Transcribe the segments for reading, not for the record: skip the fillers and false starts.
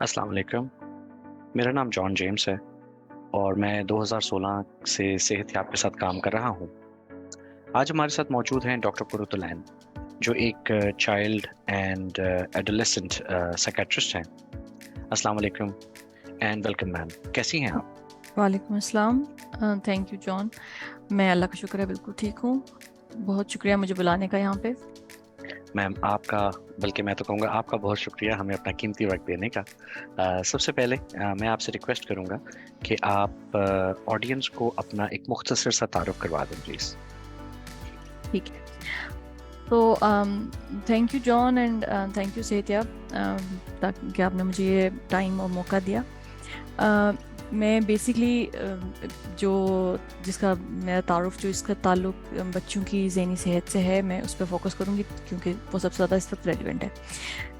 السلام علیکم. میرا نام جان جیمس ہے اور میں 2016 سے صحت یاب کے ساتھ کام کر رہا ہوں. آج ہمارے ساتھ موجود ہیں ڈاکٹر قرۃ العین جو ایک چائلڈ اینڈ ایڈولیسنٹ سائکیٹرسٹ ہیں. السلام علیکم اینڈ ویلکم میم. کیسی ہیں آپ؟ وعلیکم السلام. تھینک یو جان. میں اللہ کا شکر ہے بالکل ٹھیک ہوں. بہت شکریہ مجھے بلانے کا یہاں پہ. میم آپ کا، بلکہ میں تو کہوں گا آپ کا بہت شکریہ ہمیں اپنا قیمتی وقت دینے کا. سب سے پہلے میں آپ سے ریکویسٹ کروں گا کہ آپ آڈینس کو اپنا ایک مختصر سا تعارف کروا دیں پلیز. ٹھیک ہے. تو تھینک یو جان اینڈ تھینک یو صحت یاب کہ آپ نے مجھے یہ ٹائم اور موقع دیا. میں بیسکلی جس کا میرا تعارف جو اس کا تعلق بچوں کی ذہنی صحت سے ہے، میں اس پہ فوکس کروں گی کیونکہ وہ سب سے زیادہ اس وقت ریلیونٹ ہے.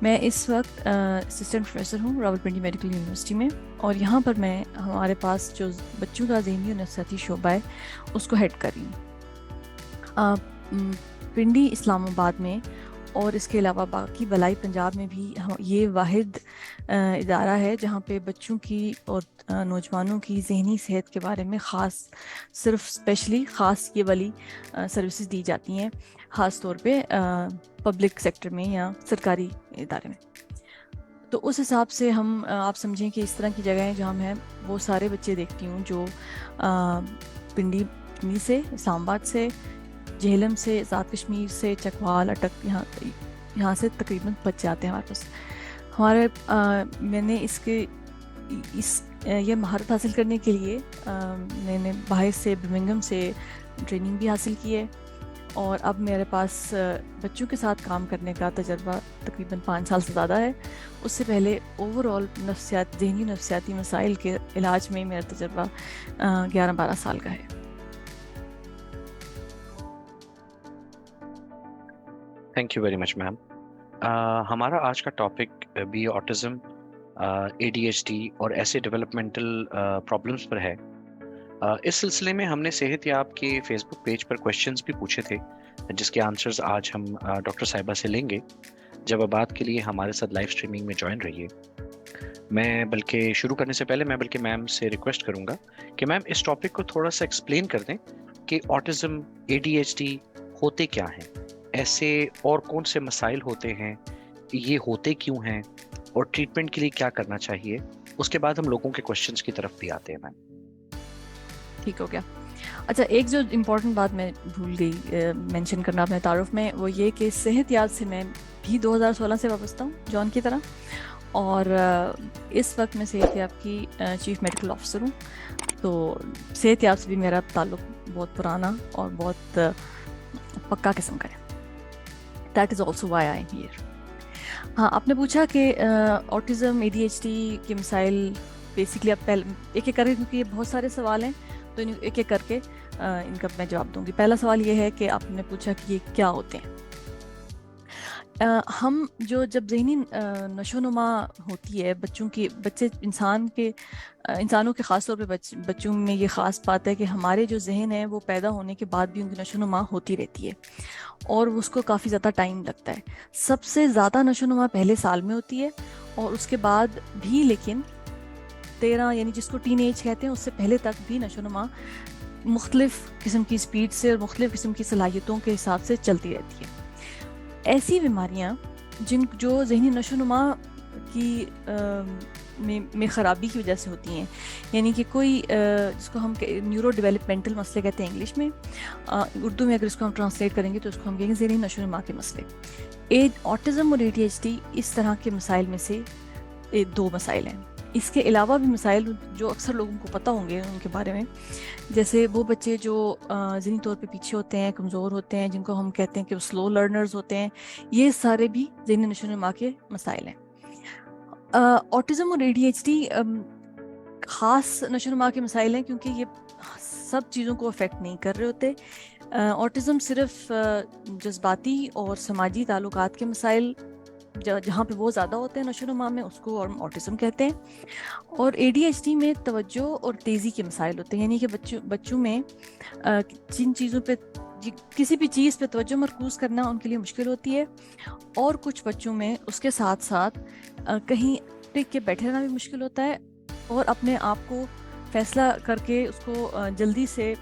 میں اس وقت اسسٹنٹ پروفیسر ہوں راولپنڈی میڈیکل یونیورسٹی میں، اور یہاں پر میں ہمارے پاس جو بچوں کا ذہنی اور نفسیاتی شعبہ ہے اس کو ہیڈ کر رہی ہوں. پنڈی اسلام آباد میں اور اس کے علاوہ باقی بلائی پنجاب میں بھی یہ واحد ادارہ ہے جہاں پہ بچوں کی اور نوجوانوں کی ذہنی صحت کے بارے میں صرف اسپیشلی خاص یہ والی سروسز دی جاتی ہیں، خاص طور پہ پبلک سیکٹر میں یا سرکاری ادارے میں. تو اس حساب سے آپ سمجھیں کہ اس طرح کی جگہیں جہاں میں وہ سارے بچے دیکھتی ہوں جو پنڈی سے، اسلام آباد سے، جہلم سے، آزاد کشمیر سے، چکوال، اٹک، یہاں سے تقریباً بچے آتے ہیں ہمارے پاس. میں نے یہ مہارت حاصل کرنے کے لیے میں نے باہر سے برمنگھم سے ٹریننگ بھی حاصل کی ہے، اور اب میرے پاس بچوں کے ساتھ کام کرنے کا تجربہ تقریباً 5 سال سے زیادہ ہے. اس سے پہلے اوور آل ذہنی نفسیاتی مسائل کے علاج میں میرا تجربہ 11-12 سال کا ہے. تھینک یو ویری مچ میم. ہمارا آج کا ٹاپک بھی autism, A D H D اور ایسے ڈیولپمنٹل پرابلمس پر ہے. اس سلسلے میں ہم نے صحت یاب کے فیس بک پیج پر کویشچنز بھی پوچھے تھے جس کے آنسرز آج ہم ڈاکٹر صاحبہ سے لیں گے. جوابات کے لیے ہمارے ساتھ لائیو اسٹریمنگ میں جوائن رہیے. میں بلکہ شروع کرنے سے پہلے میں میم سے ریکویسٹ کروں گا کہ میم اس ٹاپک کو تھوڑا سا ایکسپلین کر دیں کہ آٹزم، اے ڈی ایچ ڈی ہوتے کیا ہیں، ایسے اور کون سے مسائل ہوتے ہیں، یہ ہوتے کیوں ہیں، اور ٹریٹمنٹ کے لیے کیا کرنا چاہیے. اس کے بعد ہم لوگوں کے کوشچنز کی طرف بھی آتے ہیں میم. ٹھیک ہو گیا. اچھا، ایک جو امپورٹنٹ بات میں بھول گئی مینشن کرنا اپنے تعارف میں، وہ یہ کہ صحت یاب سے میں بھی 2016 سے وابستہ ہوں جان کی طرح، اور اس وقت میں صحت یاب کی چیف میڈیکل آفیسر ہوں. تو صحت یاب سے بھی میرا تعلق بہت پرانا اور بہت پکا قسم کا ہے. That is also why I am here. ہاں، آپ نے پوچھا کہ آٹزم، اے ڈی ایچ ڈی کے مسائل بیسکلی اب ایک ایک کر کے، کیونکہ یہ بہت سارے سوال ہیں تو ایک ایک کر کے ان کا میں جواب دوں گی. پہلا سوال یہ ہے کہ آپ نے پوچھا کہ یہ کیا ہوتے ہیں. ہم جب ذہنی نشو و نما ہوتی ہے انسانوں کے خاص طور پہ بچوں میں یہ خاص بات ہے کہ ہمارے جو ذہن ہے وہ پیدا ہونے کے بعد بھی ان کی نشو و نما ہوتی رہتی ہے، اور اس کو کافی زیادہ ٹائم لگتا ہے. سب سے زیادہ نشو و نما پہلے سال میں ہوتی ہے، اور اس کے بعد بھی، لیکن 13 یعنی جس کو ٹین ایج کہتے ہیں اس سے پہلے تک بھی نشو و نما مختلف قسم کی سپیڈ سے اور مختلف قسم کی صلاحیتوں کے حساب سے چلتی رہتی ہے. ایسی بیماریاں جو ذہنی نشو و نما کی میں خرابی کی وجہ سے ہوتی ہیں، یعنی کہ کوئی جس کو ہم نیورو ڈیولپمنٹل مسئلے کہتے ہیں انگلش میں، اردو میں اگر اس کو ہم ٹرانسلیٹ کریں گے تو اس کو ہم کہیں گے ذہنی نشو و نما کے مسئلے. آٹزم اور اے ڈی ایچ ڈی اس طرح کے مسائل میں سے 2 مسائل ہیں. اس کے علاوہ بھی مسائل جو اکثر لوگوں کو پتہ ہوں گے ان کے بارے میں، جیسے وہ بچے جو ذہنی طور پہ پیچھے ہوتے ہیں، کمزور ہوتے ہیں، جن کو ہم کہتے ہیں کہ وہ سلو لرنرز ہوتے ہیں، یہ سارے بھی ذہنی نشو و نما کے مسائل ہیں. آٹزم اور اے ڈی ایچ ڈی خاص نشو و نما کے مسائل ہیں کیونکہ یہ سب چیزوں کو افیکٹ نہیں کر رہے ہوتے. آٹزم صرف جذباتی اور سماجی تعلقات کے مسائل جہاں پہ وہ زیادہ ہوتے ہیں نشو و نما میں، اس کو اور آٹزم کہتے ہیں. اور اے ڈی ایچ ڈی میں توجہ اور تیزی کے مسائل ہوتے ہیں، یعنی کہ بچوں میں جن چیزوں پہ کسی بھی چیز پہ توجہ مرکوز کرنا ان کے لیے مشکل ہوتی ہے، اور کچھ بچوں میں اس کے ساتھ ساتھ کہیں ٹک کے بیٹھے رہنا بھی مشکل ہوتا ہے، اور اپنے آپ کو فیصلہ کر کے اس کو جلدی سے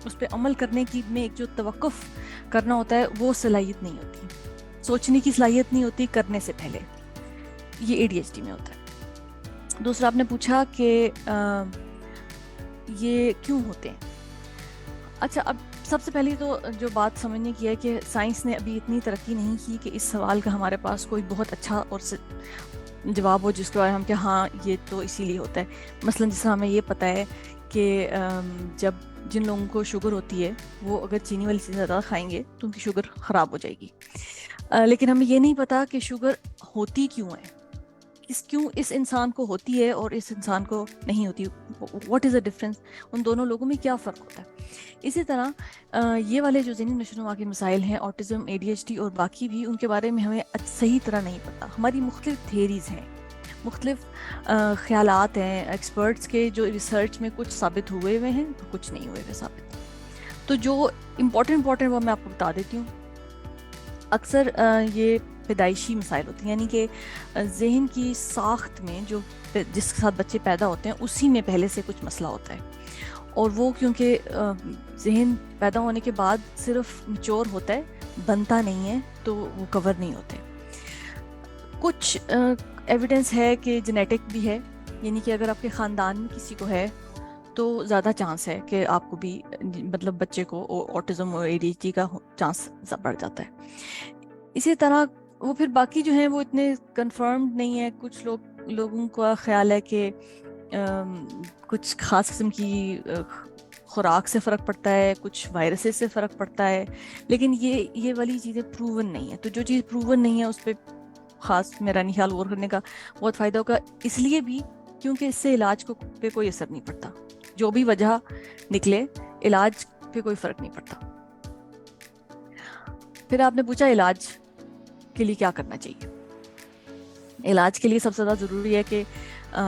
اس پہ عمل کرنے کی میں ایک جو توقف کرنا ہوتا ہے وہ صلاحیت نہیں ہوتی، سوچنے کی صلاحیت نہیں ہوتی کرنے سے پہلے. یہ اے ڈی ایچ ڈی میں ہوتا ہے. دوسرا آپ نے پوچھا کہ یہ کیوں ہوتے ہیں. اچھا، اب سب سے پہلی تو جو بات سمجھنے کی ہے کہ سائنس نے ابھی اتنی ترقی نہیں کی کہ اس سوال کا ہمارے پاس کوئی بہت اچھا اور جواب ہو جس کے بارے میں ہم کہ ہاں یہ تو اسی لیے ہوتا ہے. مثلا جس طرح ہمیں یہ پتہ ہے کہ جب جن لوگوں کو شوگر ہوتی ہے وہ اگر چینی والی چیزیں زیادہ کھائیں گے تو ان کی شوگر خراب ہو جائے گی، لیکن ہمیں یہ نہیں پتا کہ شوگر ہوتی کیوں ہے، کیوں اس انسان کو ہوتی ہے اور اس انسان کو نہیں ہوتی. واٹ از دا ڈفرینس، ان دونوں لوگوں میں کیا فرق ہوتا ہے. اسی طرح یہ والے جو ذہنی نشو و نما کے مسائل ہیں، autism, A D H D اور باقی بھی، ان کے بارے میں ہمیں صحیح طرح نہیں پتا. ہماری مختلف تھیریز ہیں، مختلف خیالات ہیں ایکسپرٹس کے جو ریسرچ میں کچھ ثابت ہوئے ہیں، کچھ نہیں ہوئے ثابت. تو جو امپورٹنٹ وہ میں آپ کو بتا دیتی ہوں. اکثر یہ پیدائشی مسائل ہوتے ہیں، یعنی کہ ذہن کی ساخت میں جو جس کے ساتھ بچے پیدا ہوتے ہیں اسی میں پہلے سے کچھ مسئلہ ہوتا ہے، اور وہ کیونکہ ذہن پیدا ہونے کے بعد صرف میچور ہوتا ہے، بنتا نہیں ہے، تو وہ کور نہیں ہوتے. کچھ ایویڈنس ہے کہ جینیٹک بھی ہے، یعنی کہ اگر آپ کے خاندان میں کسی کو ہے تو زیادہ چانس ہے کہ آپ کو بھی، مطلب بچے کو آٹزم اور اے ڈی ایچ ڈی کا چانس بڑھ جاتا ہے. اسی طرح وہ پھر باقی جو ہیں وہ اتنے کنفرمڈ نہیں ہے. کچھ لوگوں کا خیال ہے کہ کچھ خاص قسم کی خوراک سے فرق پڑتا ہے، کچھ وائرسز سے فرق پڑتا ہے، لیکن یہ والی چیزیں پروون نہیں ہے. تو جو چیز پروون نہیں ہے اس پہ خاص میرا نہیں خیال غور کرنے کا بہت فائدہ ہوگا، اس لیے بھی کیونکہ اس سے علاج پہ کوئی اثر نہیں پڑتا. جو بھی وجہ نکلے علاج پہ کوئی فرق نہیں پڑتا. پھر آپ نے پوچھا علاج کے لیے کیا کرنا چاہیے. علاج کے لیے سب سے زیادہ ضروری ہے کہ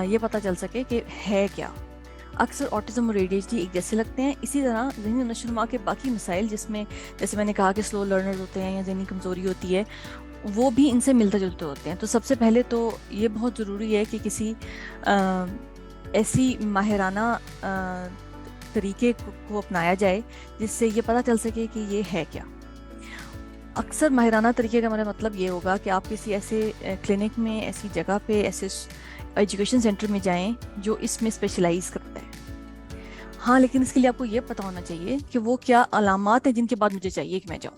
یہ پتہ چل سکے کہ ہے کیا. اکثر آٹزم اور اے ڈی ایچ ڈی ایک جیسے لگتے ہیں. اسی طرح ذہنی نشو و نما کے باقی مسائل، جس میں جیسے میں نے کہا کہ سلو لرنرز ہوتے ہیں یا ذہنی کمزوری ہوتی ہے، وہ بھی ان سے ملتے جلتے ہوتے ہیں. تو سب سے پہلے تو یہ بہت ضروری ہے کہ کسی ایسی ماہرانہ طریقے کو اپنایا جائے جس سے یہ پتہ چل سکے کہ یہ ہے کیا. اکثر ماہرانہ طریقے کا میرا مطلب یہ ہوگا کہ آپ کسی ایسے کلینک میں، ایسی جگہ پہ، ایسے ایجوکیشن سینٹر میں جائیں جو اس میں اسپیشلائز کرتا ہے. ہاں، لیکن اس کے لیے آپ کو یہ پتہ ہونا چاہیے کہ وہ کیا علامات ہیں جن کے بعد مجھے چاہیے کہ میں جاؤں.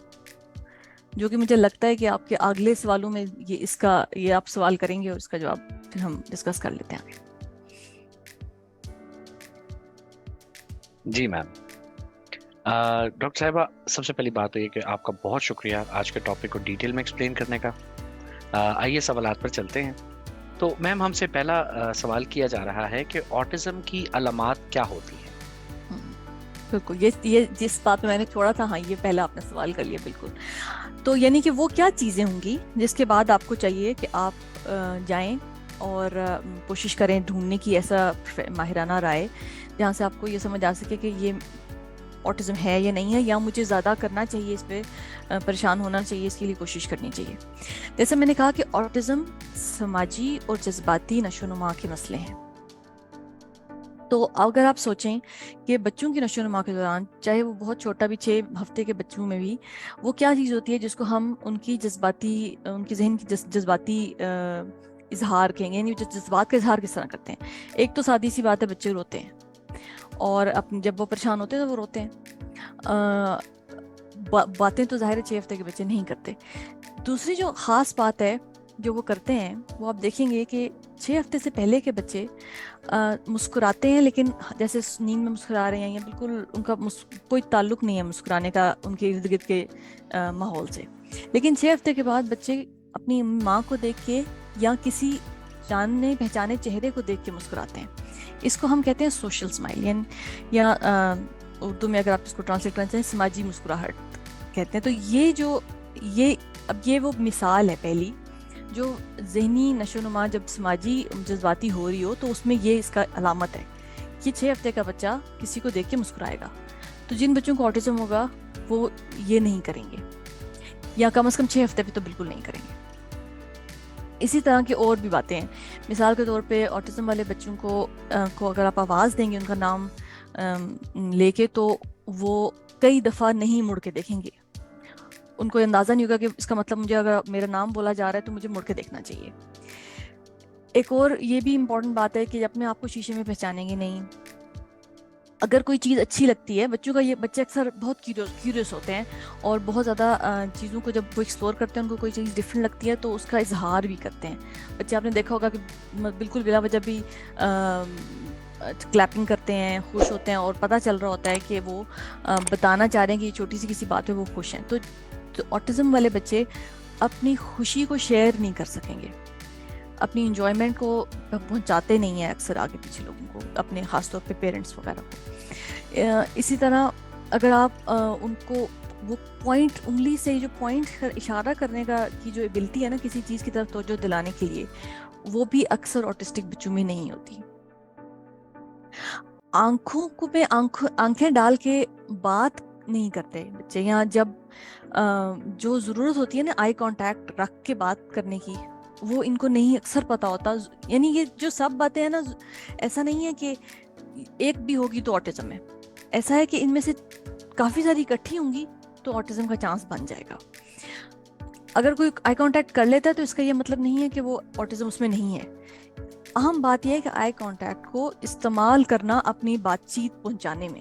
جو کہ مجھے لگتا ہے کہ آپ کے اگلے سوالوں میں یہ آپ سوال کریں گے اور اس کا جواب پھر ہم ڈسکس کر لیتے ہیں. جی میم. ڈاکٹر صاحبہ، سب سے پہلی بات تو یہ کہ آپ کا بہت شکریہ آج کے ٹاپک کو ڈیٹیل میں ایکسپلین کرنے کا. آئیے سوالات پر چلتے ہیں. تو میم، ہم سے پہلا سوال کیا جا رہا ہے کہ آٹزم کی علامات کیا ہوتی ہیں؟ بالکل، یہ جس بات میں نے چھوڑا تھا، ہاں یہ پہلا آپ نے سوال کر لیا. بالکل. تو یعنی کہ وہ کیا چیزیں ہوں گی جس کے بعد آپ کو چاہیے کہ آپ جائیں اور کوشش کریں ڈھونڈنے کی ایسا ماہرانہ رائے جہاں سے آپ کو یہ سمجھ آ سکے کہ یہ آٹزم ہے یا نہیں ہے، یا مجھے زیادہ کرنا چاہیے، اس پہ پریشان ہونا چاہیے، اس کے لیے کوشش کرنی چاہیے. جیسے میں نے کہا کہ آٹزم سماجی اور جذباتی نشو و نما کے مسئلے ہیں. تو اگر آپ سوچیں کہ بچوں کی نشو و نما کے دوران، چاہے وہ بہت چھوٹا بھی 6 ہفتے کے بچوں میں بھی، وہ کیا چیز ہوتی ہے جس کو ہم ان کی ذہن کی جذباتی اظہار کہیں گے، یعنی جذبات کا اظہار کس طرح کرتے ہیں. ایک تو سادی سی بات ہے، بچے روتے ہیں، اور جب وہ پریشان ہوتے ہیں تو وہ روتے ہیں. باتیں تو ظاہر ہے 6 ہفتے کے بچے نہیں کرتے. دوسری جو خاص بات ہے جو وہ کرتے ہیں، وہ آپ دیکھیں گے کہ 6 ہفتے سے پہلے کے بچے مسکراتے ہیں، لیکن جیسے نیند میں مسکرا رہے ہیں، یا بالکل ان کا کوئی تعلق نہیں ہے مسکرانے کا ان کے ارد گرد کے ماحول سے. لیکن 6 ہفتے کے بعد بچے اپنی ماں کو دیکھ کے یا کسی جاننے پہچانے چہرے کو دیکھ کے مسکراتے ہیں. اس کو ہم کہتے ہیں سوشل اسمائل، یا اردو میں اگر آپ اس کو ٹرانسلیٹ کرنا چاہیں سماجی مسکراہٹ کہتے ہیں. تو یہ وہ مثال ہے پہلی، جو ذہنی نشو و نما جب سماجی جذباتی ہو رہی ہو تو اس میں یہ اس کا علامت ہے کہ 6 ہفتے کا بچہ کسی کو دیکھ کے مسکرائے گا. تو جن بچوں کو آٹزم ہوگا وہ یہ نہیں کریں گے، یا کم از کم 6 ہفتے پہ تو بالکل نہیں کریں گے. اسی طرح کی اور بھی باتیں ہیں. مثال کے طور پہ آٹزم والے بچوں کو اگر آپ آواز دیں گے ان کا نام لے کے تو وہ کئی دفعہ نہیں مڑ کے دیکھیں گے. ان کو اندازہ نہیں ہوگا کہ اس کا مطلب مجھے اگر میرا نام بولا جا رہا ہے تو مجھے مڑ کے دیکھنا چاہیے. ایک اور یہ بھی امپورٹنٹ بات ہے کہ اپنے آپ کو شیشے میں پہچانیں گے نہیں. اگر کوئی چیز اچھی لگتی ہے بچے اکثر بہت کیوریس ہوتے ہیں اور بہت زیادہ چیزوں کو جب وہ ایکسپلور کرتے ہیں ان کو کوئی چیز ڈفرینٹ لگتی ہے تو اس کا اظہار بھی کرتے ہیں. بچے آپ نے دیکھا ہوگا کہ بالکل بلا وجہ بھی کلیپنگ کرتے ہیں, خوش ہوتے ہیں اور پتہ چل رہا ہوتا ہے کہ وہ بتانا چاہ رہے ہیں کہ یہ چھوٹی سی کسی بات پہ وہ خوش ہیں. تو آٹزم والے بچے اپنی خوشی کو شیئر نہیں کر سکیں گے, اپنی انجوائمنٹ کو پہنچاتے نہیں ہیں اکثر آگے پیچھے لوگوں کو, اپنے خاص طور پہ پیرنٹس وغیرہ کو. اسی طرح اگر آپ ان کو وہ پوائنٹ انگلی سے جو پوائنٹ اشارہ کرنے کا کی جو ایبلٹی ہے نا کسی چیز کی طرف توجہ دلانے کے لیے, وہ بھی اکثر آٹسٹک بچوں میں نہیں ہوتی. آنکھوں کو پہ آنکھیں ڈال کے بات نہیں کرتے بچے, یہاں جب جو ضرورت ہوتی ہے نا آئی کانٹیکٹ رکھ کے بات کرنے کی, وہ ان کو نہیں اکثر پتا ہوتا. یعنی یہ جو سب باتیں ہیں نا, ایسا نہیں ہے کہ ایک بھی ہوگی تو آٹزم ہے, ایسا ہے کہ ان میں سے کافی ساری اکٹھی ہوں گی تو آٹزم کا چانس بن جائے گا. اگر کوئی آئی کانٹیکٹ کر لیتا ہے تو اس کا یہ مطلب نہیں ہے کہ وہ آٹزم اس میں نہیں ہے. اہم بات یہ ہے کہ آئی کانٹیکٹ کو استعمال کرنا اپنی بات چیت پہنچانے میں.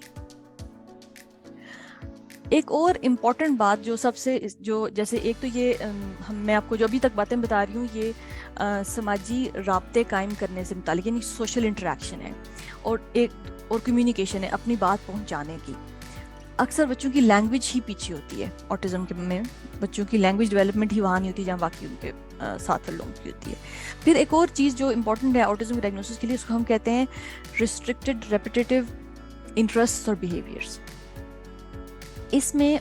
ایک اور امپورٹنٹ بات جو سب سے جو جیسے ایک تو یہ میں آپ کو جو ابھی تک باتیں بتا رہی ہوں یہ سماجی رابطے قائم کرنے سے متعلق, یعنی سوشل انٹریکشن ہے اور ایک اور کمیونیکیشن ہے اپنی بات پہنچانے کی. اکثر بچوں کی لینگویج ہی پیچھے ہوتی ہے, آٹزم کے میں بچوں کی لینگویج ڈیولپمنٹ ہی وہاں نہیں ہوتی جہاں باقی ان کے ساتھ لوگوں کی ہوتی ہے. پھر ایک اور چیز جو امپورٹنٹ ہے آٹزم کے ڈائگنوسس کے لیے, اس کو ہم کہتے ہیں ریسٹرکٹیڈ ریپیٹیٹیو انٹرسٹ اور بیہیویئرس. اس میں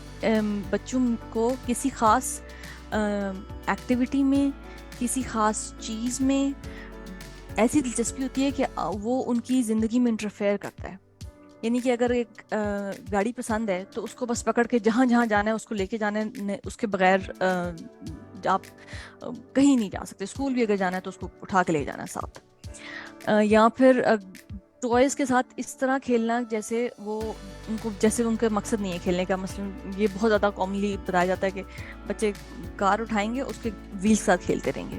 بچوں کو کسی خاص ایکٹیویٹی میں, کسی خاص چیز میں ایسی دلچسپی ہوتی ہے کہ وہ ان کی زندگی میں انٹرفیئر کرتا ہے. یعنی کہ اگر ایک گاڑی پسند ہے تو اس کو بس پکڑ کے جہاں جہاں جانا ہے اس کو لے کے جانا ہے, اس کے بغیر آپ کہیں نہیں جا سکتے. اسکول بھی اگر جانا ہے تو اس کو اٹھا کے لے جانا ہے ساتھ. یا پھر ٹوائز کے ساتھ اس طرح کھیلنا جیسے وہ ان کا مقصد نہیں ہے کھیلنے کا. مثلا یہ بہت زیادہ کامنلی بتایا جاتا ہے کہ بچے کار اٹھائیں گے اس کے ویل کے ساتھ کھیلتے رہیں گے.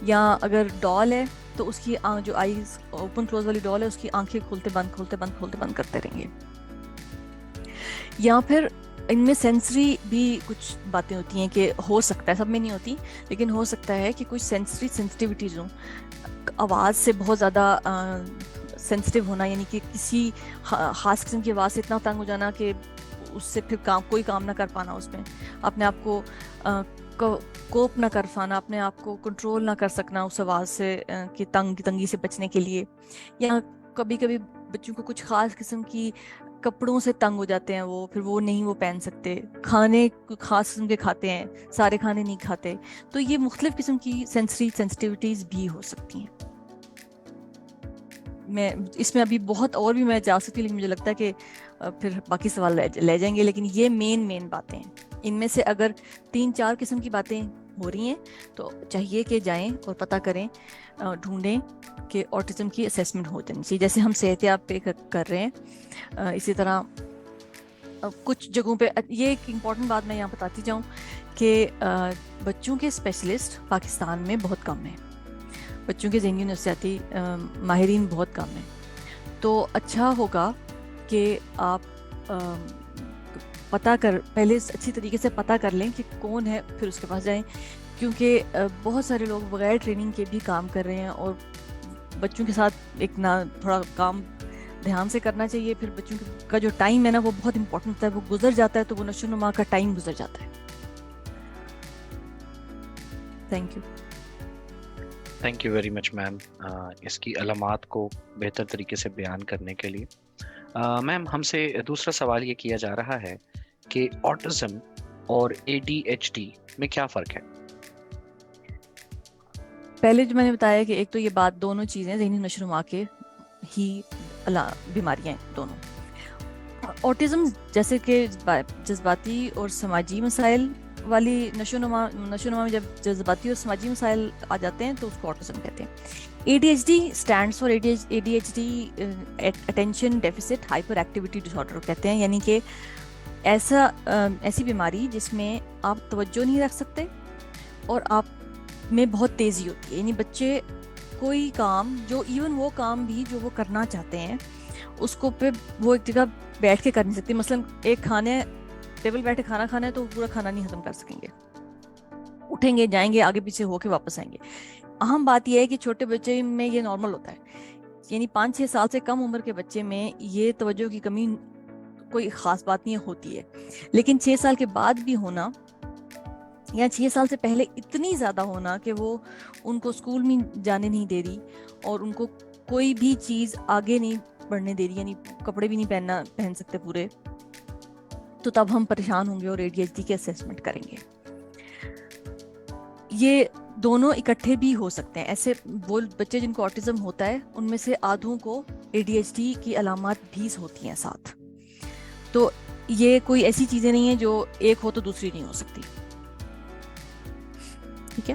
یا اگر ڈال ہے تو اس کی جو آئیز اوپن کلوز والی ڈال ہے اس کی آنکھیں کھولتے بند کرتے رہیں گے. یا پھر ان میں سینسری بھی کچھ باتیں ہوتی ہیں کہ ہو سکتا ہے, سب میں نہیں ہوتی, لیکن ہو سکتا ہے کہ کچھ سینسری سینسٹیوٹیز ہوں. آواز سے بہت زیادہ سینسٹیو ہونا, یعنی کہ کسی خاص قسم کی آواز سے اتنا تنگ ہو جانا کہ اس سے پھر کوئی کام نہ کر پانا, اس میں اپنے آپ کو کوپ نہ کر پانا, اپنے آپ کو کنٹرول نہ کر سکنا اس آواز سے کہ تنگی سے بچنے کے لیے. یا کبھی کبھی بچوں کو کچھ خاص قسم کی کپڑوں سے تنگ ہو جاتے ہیں, وہ پھر وہ نہیں وہ پہن سکتے. کھانے خاص قسم کے کھاتے ہیں, سارے کھانے نہیں کھاتے. تو یہ مختلف قسم کی سینسری سینسٹیوٹیز بھی ہو سکتی ہیں. میں اس میں ابھی بہت اور بھی میں جا سکتی ہوں, لیکن مجھے لگتا ہے کہ پھر باقی سوال لے جائیں گے. لیکن یہ مین باتیں ہیں. ان میں سے اگر 3-4 قسم کی باتیں ہو رہی ہیں تو چاہیے کہ جائیں اور پتہ کریں, ڈھونڈیں کہ آٹزم کی اسیسمنٹ ہو جانی چاہیے جیسے ہم صحت یاب پہ کر رہے ہیں. اسی طرح کچھ جگہوں پہ یہ ایک امپورٹنٹ بات میں یہاں بتاتی جاؤں کہ بچوں کے اسپیشلسٹ پاکستان میں بہت کم ہیں, بچوں کے ذہنی نفسیاتی ماہرین بہت کم ہیں. تو اچھا ہوگا کہ آپ پہلے اچھی طریقے سے پتہ کر لیں کہ کون ہے, پھر اس کے پاس جائیں. کیونکہ بہت سارے لوگ بغیر ٹریننگ کے بھی کام کر رہے ہیں اور بچوں کے ساتھ ایک تھوڑا کام دھیان سے کرنا چاہیے. پھر بچوں کا جو ٹائم ہے نا وہ بہت امپورٹنٹ ہوتا ہے, وہ گزر جاتا ہے تو وہ نشو و نما کا ٹائم گزر جاتا ہے. تھینک یو ویری مچ میم اس کی علامات کو بہتر طریقے سے بیان کرنے کے لیے. میم ہم سے دوسرا سوال یہ کیا جا رہا ہے کہ آٹزم اور ADHD میں کیا فرق ہے؟ پہلے جو میں نے بتایا کہ ایک تو یہ بات دونوں چیزیں ذہنی نشو و نما کے ہی بیماریاں ہیں دونوں. آٹزم جیسے کہ جذباتی اور سماجی مسائل والی نشو نما میں جب جذباتی اور سماجی مسائل آ جاتے ہیں تو اس کو آٹزم کہتے ہیں۔ ADHD stands for ADHD attention deficit hyperactivity disorder کہتے ہیں، یعنی کہ ایسی بیماری جس میں آپ توجہ نہیں رکھ سکتے اور آپ میں بہت تیزی ہوتی ہے، یعنی بچے کوئی کام جو ایون وہ کام بھی جو وہ کرنا چاہتے ہیں اس کو پہ وہ ایک جگہ بیٹھ کے کر نہیں سکتے۔ مثلاً ایک کھانے ٹیبل بیٹھے کھانا کھانا ہے تو وہ پورا کھانا نہیں ختم کر سکیں گے، اٹھیں گے جائیں گے آگے پیچھے ہو کے واپس آئیں گے۔ اہم بات یہ ہے کہ چھوٹے بچے میں یہ نارمل ہوتا ہے، یعنی 5-6 سال سے کم عمر کے بچے میں یہ توجہ کی کمی کوئی خاص بات نہیں ہوتی ہے، لیکن 6 سال کے بعد بھی ہونا یا 6 سال سے پہلے اتنی زیادہ ہونا کہ وہ ان کو اسکول میں جانے نہیں دے رہی اور ان کو کوئی بھی چیز آگے نہیں بڑھنے دے رہی، یعنی کپڑے بھی نہیں پہن سکتے پورے، تو تب ہم پریشان ہوں گے اور ADHD کی اسیسمنٹ کریں گے۔ یہ دونوں اکٹھے بھی ہو سکتے ہیں، ایسے وہ بچے جن کو آٹزم ہوتا ہے ان میں سے آدھوں کو ADHD کی علامات بھی ہوتی ہیں ساتھ، تو یہ کوئی ایسی چیزیں نہیں ہیں جو ایک ہو تو دوسری نہیں ہو سکتی، ٹھیک ہے؟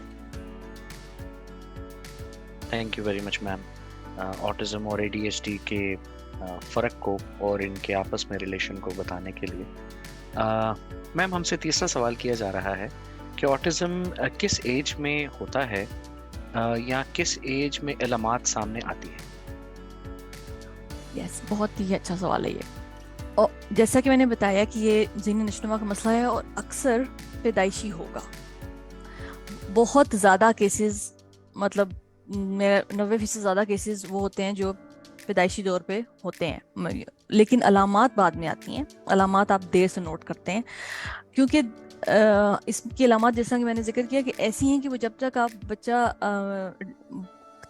Thank you very much ma'am, autism اور ADHD کے فرق کو اور ان کے آپس میں ریلیشن کو بتانے کے لیے میم ہم سے تیسرا سوال کیا جا رہا ہے کہ آٹزم کس ایج میں ہوتا ہے یا کس ایج میں علامات سامنے آتی ہے؟ یس، بہت ہی اچھا سوال ہے یہ، اور جیسا کہ میں نے بتایا کہ یہ ذہنی نشوونما کا مسئلہ ہے اور اکثر پیدائشی ہوگا۔ بہت زیادہ کیسز، مطلب 90% زیادہ کیسز وہ ہوتے ہیں جو پیدائشی دور پہ ہوتے ہیں، لیکن علامات بعد میں آتی ہیں، علامات آپ دیر سے نوٹ کرتے ہیں، کیونکہ اس کی علامات جیسا کہ میں نے ذکر کیا کہ ایسی ہیں کہ وہ جب تک آپ بچہ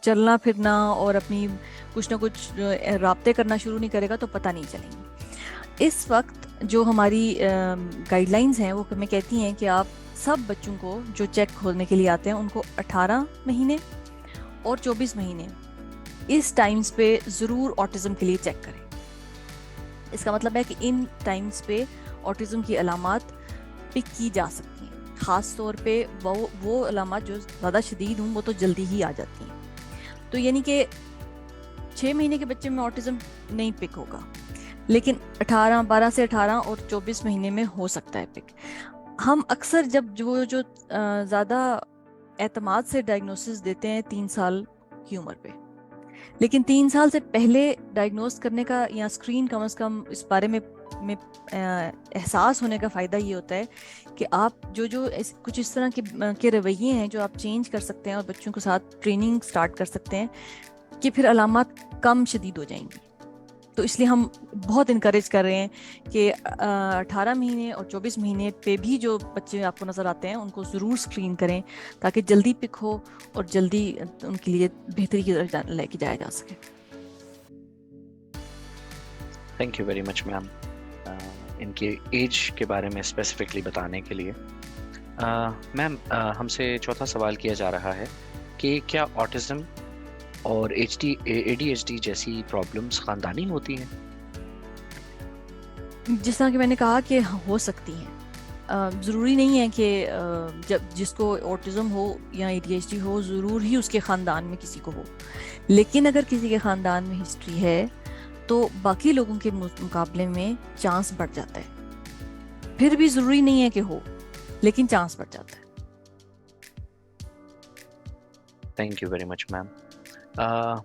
چلنا پھرنا اور اپنی کچھ نہ کچھ رابطے کرنا شروع نہیں کرے گا تو پتہ نہیں چلیں گی۔ اس وقت جو ہماری گائیڈ لائنز ہیں وہ ہمیں کہتی ہیں کہ آپ سب بچوں کو جو چیک ہونے کے لیے آتے ہیں ان کو 18 مہینے اور 24 مہینے اس ٹائمز پہ ضرور آٹزم کے لیے چیک کریں۔ اس کا مطلب ہے کہ ان ٹائمز پہ آٹزم کی علامات پک کی جا سکتی ہیں، خاص طور پہ وہ علامات جو زیادہ شدید ہوں وہ تو جلدی ہی آ جاتی ہیں، تو یعنی کہ 6 مہینے کے بچے میں آٹزم نہیں پک ہوگا، لیکن 12 سے 18 اور 24 مہینے میں ہو سکتا ہے پک۔ ہم اکثر جب جو زیادہ اعتماد سے ڈائگنوسس دیتے ہیں 3 سال کی عمر پہ، لیکن 3 سال سے پہلے ڈائگنوز کرنے کا یا اسکرین کم از کم اس بارے میں احساس ہونے کا فائدہ یہ ہوتا ہے کہ آپ جو کچھ اس طرح کے رویے ہیں جو آپ چینج کر سکتے ہیں اور بچوں کے ساتھ ٹریننگ سٹارٹ کر سکتے ہیں کہ پھر علامات کم شدید ہو جائیں گی۔ تو اس لیے ہم بہت انکریج کر رہے ہیں کہ 18 مہینے اور 24 مہینے پہ بھی جو بچے آپ کو نظر آتے ہیں ان کو ضرور اسکرین کریں تاکہ جلدی پک ہو اور جلدی ان کے لیے بہتری کی طرف لے کے جایا جا سکے۔ تھینک یو ویری مچ میم ان کی ایج کے بارے میں اسپیسیفکلی بتانے کے لیے۔ میم ہم سے چوتھا سوال کیا جا رہا ہے کہ کیا آٹزم اور ADHD جیسی پرابلمس خاندانی ہوتی ہیں؟ جس طرح کہ میں نے کہا کہ ہو سکتی ہیں، ضروری نہیں ہے کہ جس کو آٹزم ہو یا ADHD ہو ضرور ہی اس کے خاندان میں کسی کو ہو، لیکن اگر کسی کے خاندان میں ہسٹری ہے تو باقی لوگوں کے مقابلے میں چانس بڑھ جاتا ہے، پھر بھی ضروری نہیں ہے کہ ہو لیکن چانس بڑھ جاتا ہے۔ تھینک یو ویری مچ میم۔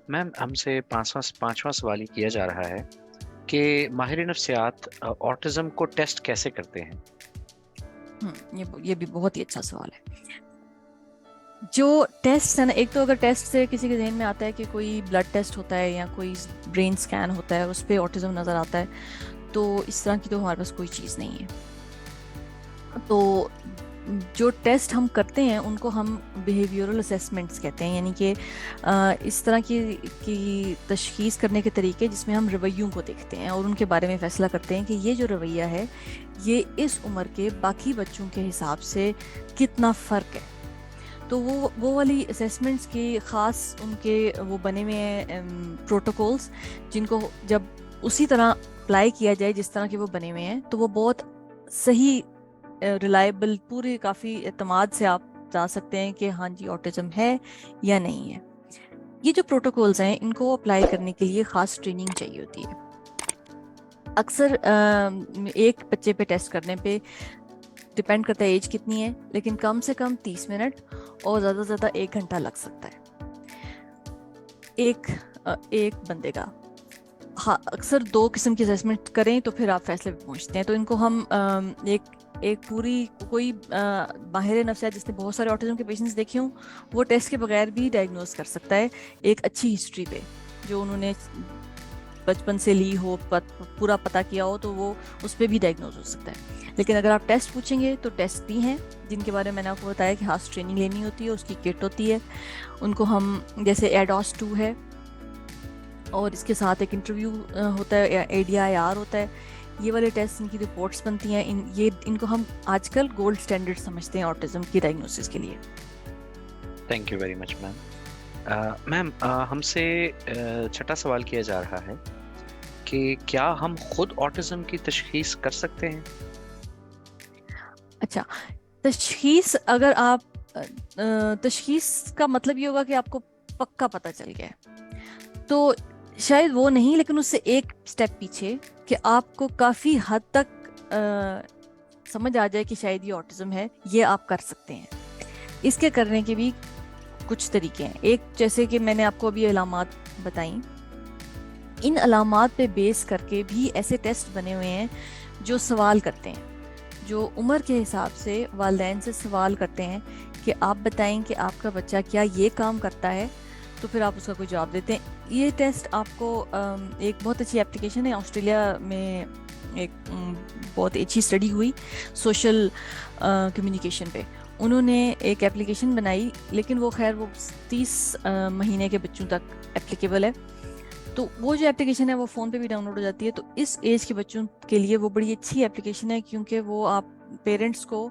میم ہم سے پانچواں سوال یہ کیا جا رہا ہے کہ ماہر نفسیات آٹزم کو ٹیسٹ کیسے کرتے ہیں؟ یہ بھی بہت ہی اچھا سوال ہے۔ جو ٹیسٹ ہے نا، ایک تو اگر ٹیسٹ سے کسی کے ذہن میں آتا ہے کہ کوئی بلڈ ٹیسٹ ہوتا ہے یا کوئی برین سکین ہوتا ہے اس پہ آٹزم نظر آتا ہے، تو اس طرح کی تو ہمارے پاس کوئی چیز نہیں ہے۔ تو جو ٹیسٹ ہم کرتے ہیں ان کو ہم بیہیویورل اسیسمنٹس کہتے ہیں، یعنی کہ اس طرح کی تشخیص کرنے کے طریقے جس میں ہم رویوں کو دیکھتے ہیں اور ان کے بارے میں فیصلہ کرتے ہیں کہ یہ جو رویہ ہے یہ اس عمر کے باقی بچوں کے حساب سے کتنا فرق ہے۔ تو وہ والی اسیسمنٹس کی خاص ان کے وہ بنے ہوئے ہیں پروٹوکولز، جن کو جب اسی طرح اپلائی کیا جائے جس طرح کے وہ بنے ہوئے ہیں تو وہ بہت صحیح ریلائبل پورے کافی اعتماد سے آپ بتا سکتے ہیں کہ ہاں جی آٹزم ہے یا نہیں ہے. یہ جو پروٹوکولز ہیں ان کو اپلائی کرنے کے لیے خاص ٹریننگ چاہیے ہوتی ہے. اکثر ایک بچے پہ ٹیسٹ کرنے پہ ڈپینڈ کرتا ہے ایج کتنی ہے، لیکن کم سے کم 30 منٹ اور زیادہ سے زیادہ 1 گھنٹہ لگ سکتا ہے ایک بندے کا. ہاں اکثر 2 قسم کی اسیسمنٹ کریں تو پھر آپ فیصلے پہ پہنچتے ہیں. تو ان کو ہم ایک پوری کوئی ماہر نفسیات جس نے بہت سارے آٹزم کے پیشنٹس دیکھے ہوں وہ ٹیسٹ کے بغیر بھی ڈائگنوز کر سکتا ہے ایک اچھی ہسٹری پہ جو انہوں نے بچپن سے لی ہو، پورا پتہ کیا ہو، تو وہ اس پہ بھی ڈائگنوز ہو سکتا ہے. لیکن اگر آپ ٹیسٹ پوچھیں گے تو ٹیسٹ بھی ہیں جن کے بارے میں نے آپ کو بتایا کہ خاص ٹریننگ لینی ہوتی ہے، اس کی کٹ ہوتی ہے. ان کو ہم جیسے ایڈاس 2 ہے اور اس کے ساتھ ایک انٹرویو ہوتا ہے، ADIR ہوتا ہے. یہ والے ٹیسٹ ان کی رپورٹس بنتی ہیں. ان کو ہم آج کل گولڈ سٹینڈرڈ سمجھتے ہیں آٹزم کی ڈائگنوسس کے لیے. تھینک یو ویری مچ میم. میم ہم سے چھٹا سوال کیا جا رہا ہے کہ کیا ہم خود آٹزم کی تشخیص کر سکتے ہیں؟ اچھا، تشخیص اگر آپ تشخیص کا مطلب یہ ہوگا کہ آپ کو پکا پتہ چل گیا ہے، تو شاید وہ نہیں، لیکن اس سے ایک سٹیپ پیچھے کہ آپ کو کافی حد تک سمجھ آ جائے کہ شاید یہ آٹزم ہے، یہ آپ کر سکتے ہیں. اس کے کرنے کے بھی کچھ طریقے ہیں. ایک جیسے کہ میں نے آپ کو ابھی علامات بتائیں، ان علامات پہ بیس کر کے بھی ایسے ٹیسٹ بنے ہوئے ہیں جو سوال کرتے ہیں، جو عمر کے حساب سے والدین سے سوال کرتے ہیں کہ آپ بتائیں کہ آپ کا بچہ کیا یہ کام کرتا ہے، تو پھر آپ اس کا کوئی جواب دیتے ہیں. یہ ٹیسٹ آپ کو ایک بہت اچھی اپلیکیشن ہے آسٹریلیا میں، ایک بہت اچھی اسٹڈی ہوئی سوشل کمیونیکیشن پہ. انہوں نے ایک اپلیکیشن بنائی، لیکن وہ خیر وہ 30 مہینے کے بچوں تک اپلیکیبل ہے. تو وہ جو اپلیکیشن ہے وہ فون پہ بھی ڈاؤن لوڈ ہو جاتی ہے. تو اس ایج کے بچوں کے لیے وہ بڑی اچھی اپلیکیشن ہے، کیونکہ وہ آپ پیرنٹس کو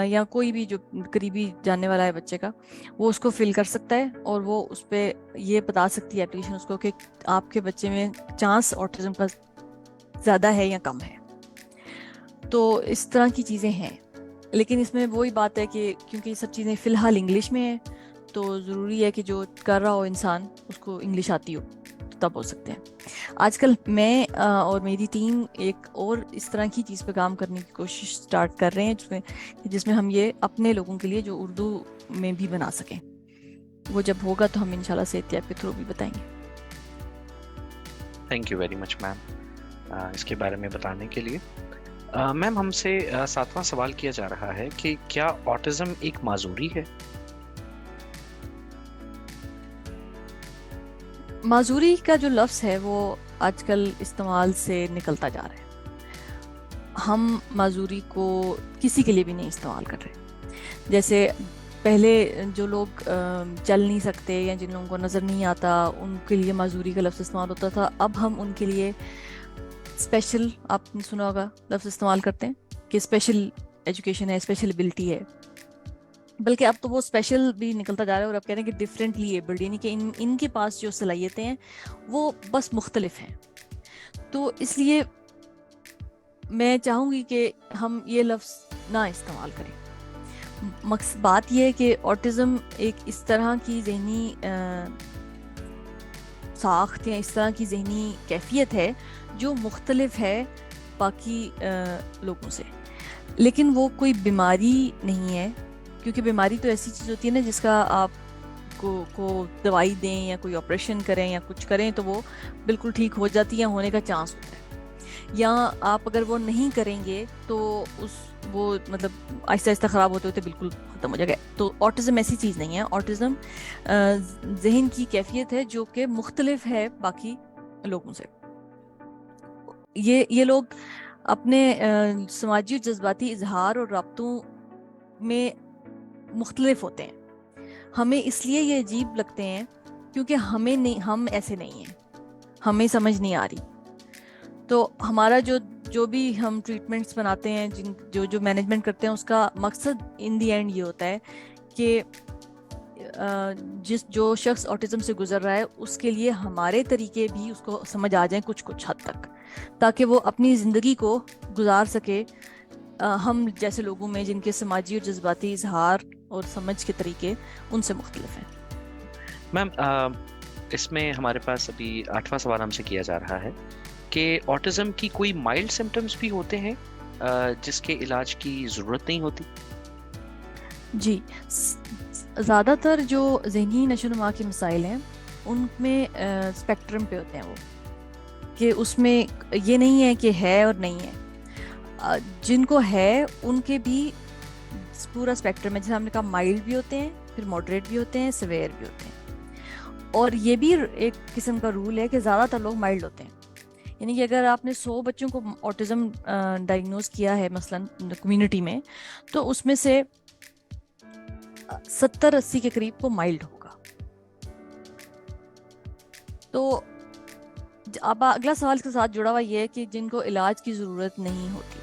یا کوئی بھی جو قریبی جاننے والا ہے بچے کا، وہ اس کو فل کر سکتا ہے اور وہ اس پہ یہ بتا سکتی ہے اپلیکیشن اس کو کہ آپ کے بچے میں چانس آٹزم کا زیادہ ہے یا کم ہے. تو اس طرح کی چیزیں ہیں، لیکن اس میں وہی بات ہے کہ کیونکہ یہ سب چیزیں فی الحال انگلش میں ہیں، تو ضروری ہے کہ جو کر رہا ہو انسان اس کو انگلش آتی ہو، تب ہو سکتے ہیں. آج کل میں اور میری ٹیم ایک اور اس طرح کی چیز پہ کام کرنے کی کوشش سٹارٹ کر رہے ہیں جس میں ہم یہ اپنے لوگوں کے لیے جو اردو میں بھی بنا سکیں. وہ جب ہوگا تو ہم انشاءاللہ صحت یاب کے تھرو بھی بتائیں گے. تھینک یو ویری مچ میم اس کے بارے میں بتانے کے لیے. میم ہم سے 7واں سوال کیا جا رہا ہے کہ کیا آٹزم ایک معذوری ہے؟ معذوری کا جو لفظ ہے وہ آج کل استعمال سے نکلتا جا رہا ہے. ہم معذوری کو کسی کے لیے بھی نہیں استعمال کر رہے. جیسے پہلے جو لوگ چل نہیں سکتے یا جن لوگوں کو نظر نہیں آتا ان کے لیے معذوری کا لفظ استعمال ہوتا تھا، اب ہم ان کے لیے اسپیشل، آپ نے سنا ہوگا لفظ استعمال کرتے ہیں کہ اسپیشل ایجوکیشن ہے، اسپیشل ایبلٹی ہے. بلکہ اب تو وہ اسپیشل بھی نکلتا جا رہا ہے اور اب کہہ رہے ہیں کہ ڈفرینٹلی ایبلڈ، یعنی کہ ان کے پاس جو صلاحیتیں ہیں وہ بس مختلف ہیں. تو اس لیے میں چاہوں گی کہ ہم یہ لفظ نہ استعمال کریں. مقصد بات یہ ہے کہ آٹزم ایک اس طرح کی ذہنی ساخت یا اس طرح کی ذہنی کیفیت ہے جو مختلف ہے باقی لوگوں سے، لیکن وہ کوئی بیماری نہیں ہے. کیونکہ بیماری تو ایسی چیز ہوتی ہے نا جس کا آپ کو دوائی دیں یا کوئی آپریشن کریں یا کچھ کریں تو وہ بالکل ٹھیک ہو جاتی ہے، ہونے کا چانس ہوتا ہے. یا آپ اگر وہ نہیں کریں گے تو وہ مطلب آہستہ آہستہ خراب ہوتے ہوتے بالکل ختم ہو جائے گا. تو آٹزم ایسی چیز نہیں ہے. آٹزم ذہن کی کیفیت ہے جو کہ مختلف ہے باقی لوگوں سے. یہ لوگ اپنے سماجی اور جذباتی اظہار اور رابطوں میں مختلف ہوتے ہیں. ہمیں اس لیے یہ عجیب لگتے ہیں کیونکہ ہم ایسے نہیں ہیں، ہمیں سمجھ نہیں آ رہی. تو ہمارا جو بھی ہم ٹریٹمنٹس بناتے ہیں، جو مینجمنٹ کرتے ہیں، اس کا مقصد ان دی اینڈ یہ ہوتا ہے کہ جو شخص آٹزم سے گزر رہا ہے اس کے لیے ہمارے طریقے بھی اس کو سمجھ آ جائیں کچھ حد تک، تاکہ وہ اپنی زندگی کو گزار سکے ہم جیسے لوگوں میں جن کے سماجی اور جذباتی اظہار اور سمجھ کے طریقے ان سے مختلف ہیں. میم اس میں ہمارے پاس ابھی 8واں سوال ہم سے کیا جا رہا ہے کہ آٹزم کی کوئی مائلڈ سمٹمز بھی ہوتے ہیں جس کے علاج کی ضرورت نہیں ہوتی؟ جی، زیادہ تر جو ذہنی نشو و نما کے مسائل ہیں ان میں اسپیکٹرم پہ ہوتے ہیں وہ، کہ اس میں یہ نہیں ہے کہ ہے اور نہیں ہے. جن کو ہے ان کے بھی پورا اسپیکٹرم ہے، جیسے ہم نے کہا مائلڈ بھی ہوتے ہیں، پھر ماڈریٹ بھی ہوتے ہیں، سیویئر بھی ہوتے ہیں. اور یہ بھی ایک قسم کا رول ہے کہ زیادہ تر لوگ مائلڈ ہوتے ہیں. یعنی کہ اگر آپ نے 100 بچوں کو آٹزم ڈائگنوز کیا ہے مثلا کمیونٹی میں، تو اس میں سے 70-80 کے قریب کو مائلڈ ہوگا. تو اب اگلا سوال کے ساتھ جڑا ہوا یہ ہے کہ جن کو علاج کی ضرورت نہیں ہوتی.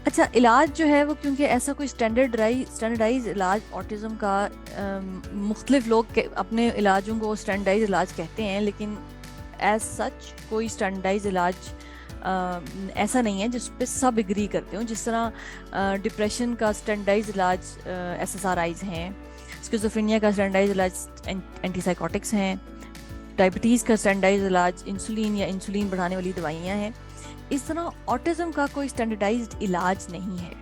اچھا، علاج جو ہے وہ کیونکہ ایسا کوئی اسٹینڈرڈائز علاج آٹزم کا، مختلف لوگ اپنے علاجوں کو اسٹینڈرڈائز علاج کہتے ہیں، لیکن ایز سچ کوئی اسٹینڈرڈائز علاج ایسا نہیں ہے جس پہ سب اگری کرتے ہوں. جس طرح ڈپریشن کا اسٹینڈرڈائز علاج SSRIs ہیں، اسکیزوفرینیا کا اسٹینڈرڈائز علاج اینٹی سائیکوٹکس ہیں، ڈائبٹیز کا اسٹینڈرڈائز علاج انسولین یا انسولین بڑھانے والی دوائیاں ہیں. اس طرح آٹزم کا کوئی اسٹینڈرڈائزڈ علاج نہیں ہے.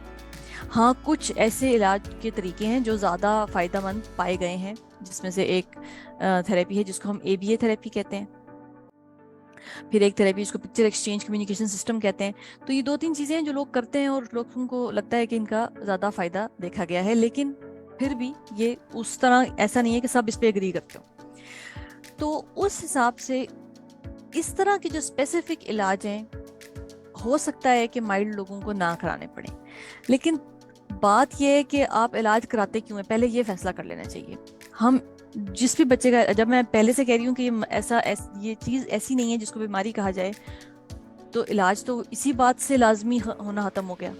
ہاں، کچھ ایسے علاج کے طریقے ہیں جو زیادہ فائدہ مند پائے گئے ہیں، جس میں سے ایک تھراپی ہے جس کو ہم ABA تھراپی کہتے ہیں، پھر ایک تھراپی جس کو پکچر ایکسچینج کمیونیکیشن سسٹم کہتے ہیں. تو یہ 2-3 چیزیں ہیں جو لوگ کرتے ہیں اور لوگوں کو لگتا ہے کہ ان کا زیادہ فائدہ دیکھا گیا ہے، لیکن پھر بھی یہ اس طرح ایسا نہیں ہے کہ سب اس پہ اگری کرتے ہوں. تو اس حساب سے اس طرح کے جو اسپیسیفک علاج ہیں ہو سکتا ہے کہ مائلڈ لوگوں کو نہ کرانے پڑیں، لیکن بات یہ ہے کہ آپ علاج کراتے کیوں ہیں، پہلے یہ فیصلہ کر لینا چاہیے. ہم جس بھی بچے کا، جب میں پہلے سے کہہ رہی ہوں کہ یہ چیز ایسی نہیں ہے جس کو بیماری کہا جائے، تو علاج تو اسی بات سے لازمی ہونا ختم ہو گیا.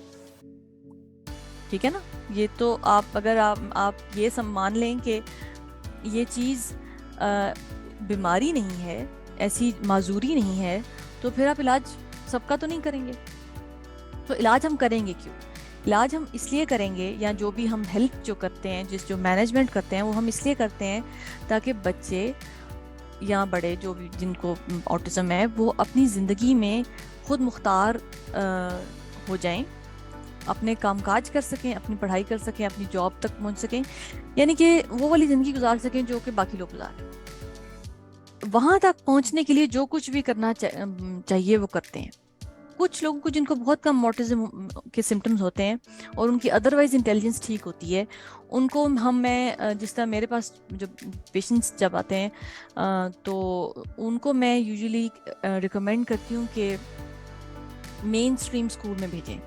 ٹھیک ہے نا؟ یہ تو اگر آپ یہ مان لیں کہ یہ چیز بیماری نہیں ہے، ایسی معذوری نہیں ہے، تو پھر آپ علاج سب کا تو نہیں کریں گے. تو علاج ہم کریں گے کیوں؟ علاج ہم اس لیے کریں گے، یا جو بھی ہم ہیلپ جو کرتے ہیں، جو مینجمنٹ کرتے ہیں، وہ ہم اس لیے کرتے ہیں تاکہ بچے یا بڑے جو بھی جن کو آٹزم ہے وہ اپنی زندگی میں خود مختار ہو جائیں، اپنے کام کاج کر سکیں، اپنی پڑھائی کر سکیں، اپنی جاب تک پہنچ سکیں، یعنی کہ وہ والی زندگی گزار سکیں جو کہ باقی لوگ گزار. وہاں تک پہنچنے کے لیے جو کچھ بھی کرنا چاہیے وہ کرتے ہیں. کچھ لوگوں کو جن کو بہت کم آٹزم کے سمٹمز ہوتے ہیں اور ان کی ادروائز انٹیلیجنس ٹھیک ہوتی ہے، ان کو میں جس طرح میرے پاس جو پیشنٹس جب آتے ہیں تو ان کو میں یوزلی ریکمینڈ کرتی ہوں کہ مین اسٹریم اسکول میں بھیجیں.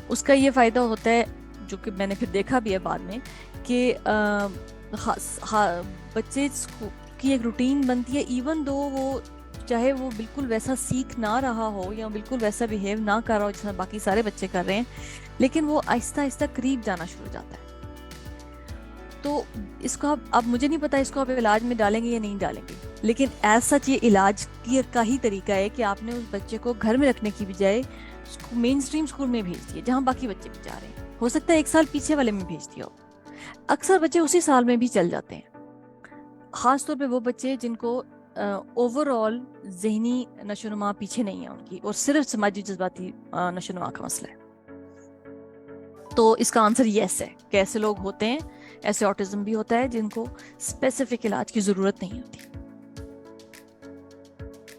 اس کا یہ فائدہ ہوتا ہے، جو کہ میں نے پھر دیکھا بھی ہے بعد میں، کہ بچے کی ایک روٹین بنتی ہے، ایون دو وہ چاہے وہ بالکل ویسا سیکھ نہ رہا ہو یا بالکل ویسا بیہیو نہ کر رہا ہو جیسا باقی سارے بچے کر رہے ہیں، لیکن وہ آہستہ آہستہ قریب جانا شروع ہو جاتا ہے. تو اس کو اب مجھے نہیں پتا اس کو آپ علاج میں ڈالیں گے یا نہیں ڈالیں گے، لیکن ایز سچ یہ علاج کا ہی طریقہ ہے کہ آپ نے اس بچے کو گھر میں رکھنے کی بجائے مین اسٹریم اسکول میں بھیج دیے جہاں باقی بچے بھی جا رہے ہیں. ہو سکتا ہے 1 سال پیچھے والے میں بھیج دیا ہو. اکثر بچے اسی سال میں بھی چل جاتے ہیں، خاص طور پہ وہ بچے جن کو اوور آل ذہنی نشو و نما پیچھے نہیں ہے ان کی، اور صرف سماجی جذباتی نشو و نما کا مسئلہ ہے. تو اس کا آنسر یس ہے کہ ایسے لوگ ہوتے ہیں، ایسے آٹزم بھی ہوتا ہے جن کو اسپیسیفک علاج کی ضرورت نہیں ہوتی.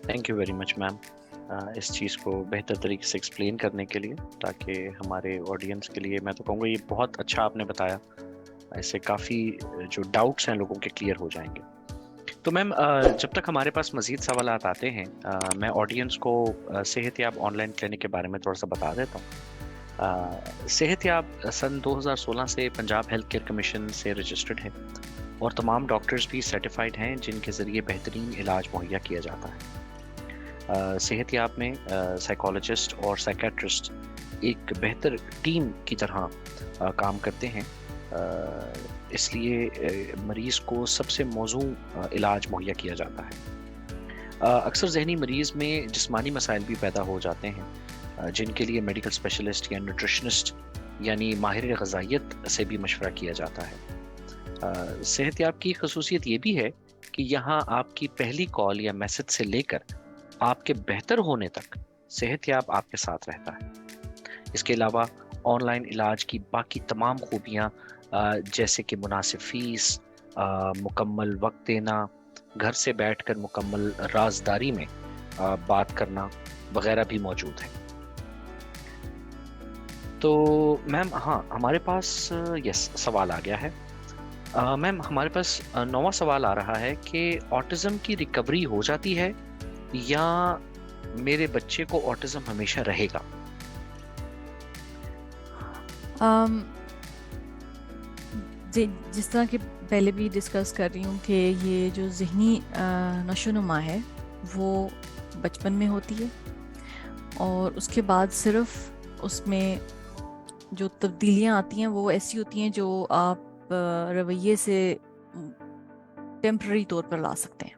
تھینک یو ویری مچ میم اس چیز کو بہتر طریقے سے ایکسپلین کرنے کے لیے، تاکہ ہمارے آڈینس کے لیے میں تو کہوں گا یہ بہت اچھا آپ نے بتایا، ایسے کافی جو ڈاؤٹس ہیں لوگوں کے کلیئر ہو جائیں گے. تو میم جب تک ہمارے پاس مزید سوالات آتے ہیں میں آڈینس کو صحت یاب آن لائن کلینک کے بارے میں تھوڑا سا بتا دیتا ہوں. صحت یاب سن 2016 سے پنجاب ہیلتھ کیئر کمیشن سے رجسٹرڈ ہے، اور تمام ڈاکٹرز بھی سرٹیفائڈ ہیں جن کے ذریعے بہترین علاج مہیا کیا جاتا ہے. صحت یاب میں سائیکالوجسٹ اور سائیکیٹرسٹ ایک بہتر ٹیم کی طرح کام کرتے ہیں، اس لیے مریض کو سب سے موزوں علاج مہیا کیا جاتا ہے. اکثر ذہنی مریض میں جسمانی مسائل بھی پیدا ہو جاتے ہیں، جن کے لیے میڈیکل اسپیشلسٹ یا نیوٹریشنسٹ یعنی ماہر غذائیت سے بھی مشورہ کیا جاتا ہے۔ صحت یاب کی خصوصیت یہ بھی ہے کہ یہاں آپ کی پہلی کال یا میسج سے لے کر آپ کے بہتر ہونے تک صحت یاب آپ کے ساتھ رہتا ہے۔ اس کے علاوہ آن لائن علاج کی باقی تمام خوبیاں جیسے کہ مناسب فیس، مکمل وقت دینا، گھر سے بیٹھ کر مکمل رازداری میں بات کرنا وغیرہ بھی موجود ہیں۔ تو میم ہاں ہمارے پاس یس سوال آ گیا ہے۔ میم ہمارے پاس 9واں سوال آ رہا ہے کہ آٹزم کی ریکوری ہو جاتی ہے یا میرے بچے کو آٹزم ہمیشہ رہے گا؟ جس طرح کہ پہلے بھی ڈسکس کر رہی ہوں کہ یہ جو ذہنی نشو و نما ہے وہ بچپن میں ہوتی ہے، اور اس کے بعد صرف اس میں جو تبدیلیاں آتی ہیں وہ ایسی ہوتی ہیں جو آپ رویے سے ٹیمپرری طور پر لا سکتے ہیں،